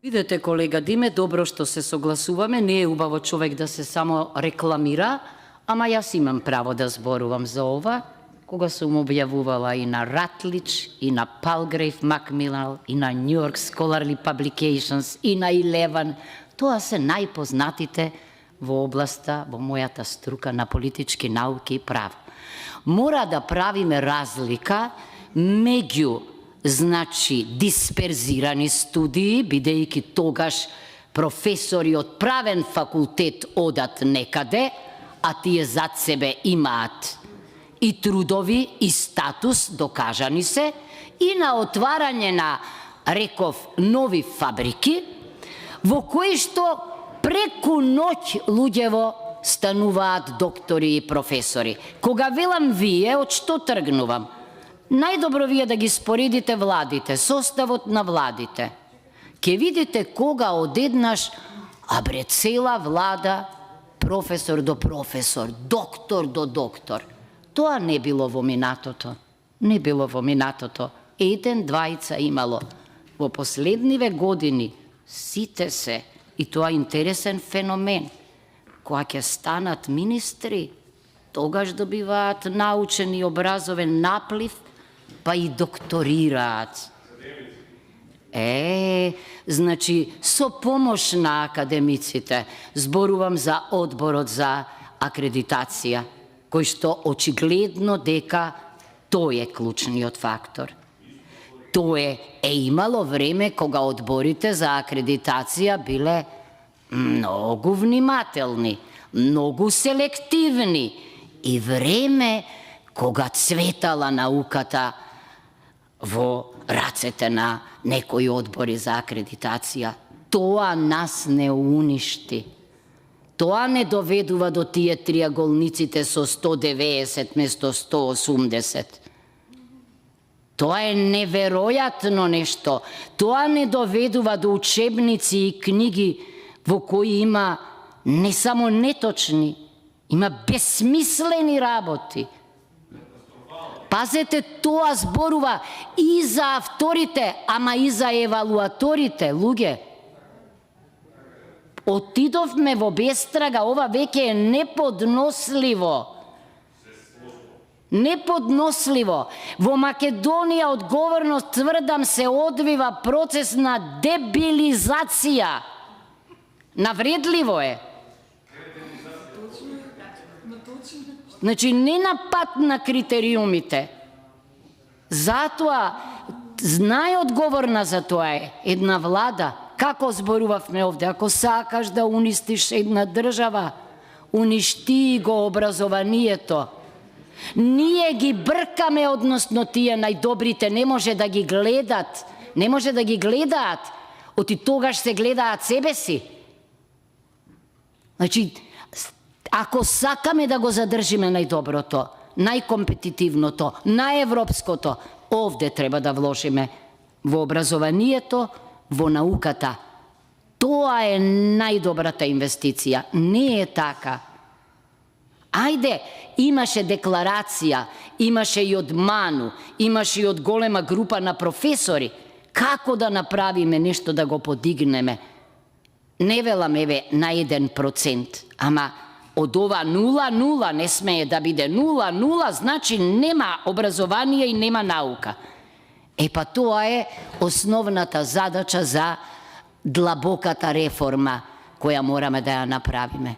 Видете, колега Диме, добро што се согласуваме, не е убаво човек да се само рекламира, ама јас имам право да зборувам за ова, кога сум објавувала и на Ратлич, и на Palgrave Macmillan, и на New York Scholarly Publications, и на Eleven. Тоа се најпознатите во областа, во мојата струка на политички науки и право. Мора да правиме разлика меѓу, значи, дисперзирани студии, бидејќи тогаш професори од правен факултет одат некаде, а тие зад себе имаат и трудови, и статус, докажани се, и на отварање на, реков, нови фабрики, во кои што преку ноќ луѓево стануваат доктори и професори. Кога велам вие, од што тргнувам? Најдобро вие да ги споредите владите, составот на владите. Ке видите кога одеднаш, абре, цела влада, професор до професор, доктор до доктор. Тоа не било во минатото. Не било во минатото. Еден, двајца имало. Во последниве години сите се, и тоа интересен феномен, кога ќе станат министри, тогаш добиваат научен и образовен наплив, па и докторираат. Значи, со помош на академиците, зборувам за одборот за акредитација, кој што очигледно дека тој е клучниот фактор. Тоа е имало време кога одборите за акредитација биле многу внимателни, многу селективни и време кога цветала науката во рацете на некои одбори за акредитација. Тоа нас не уништи. Тоа не доведува до тие триаголниците со 190 место 180. Тоа е неверојатно нешто. Тоа не доведува до учебници и книги во кои има не само неточни, има безсмислени работи. Пазете, тоа зборува и за авторите, ама и за евалуаторите, луѓе. Отидовме во бестрага, ова веќе е неподносливо. Неподносливо. Во Македонија, одговорно тврдам, се одвива процес на дебилизација. Навредливо е. Значи, не на пат на критериумите. Затоа, најодговорна за тоа е една влада. Како зборувавме овде, ако сакаш да унистиш една држава, уништи го образованието. Ние ги бркаме, односно тие најдобрите не може да ги гледат, не може да ги гледаат, оти тогаш се гледаат себе си. Значи, ако сакаме да го задржиме најдоброто, најкомпетитивното, најевропското, овде треба да вложиме во образованието, во науката. Тоа е најдобрата инвестиција. Не е така. Ајде, имаше декларација, имаше и од МАНУ, имаше и од голема група на професори. Како да направиме нешто да го подигнеме? Не велам, еве, на 1%, ама од ова 0,0 не смее да биде 0,0, значи нема образование и нема наука. Па тоа е основната задача за длабоката реформа која мораме да ја направиме.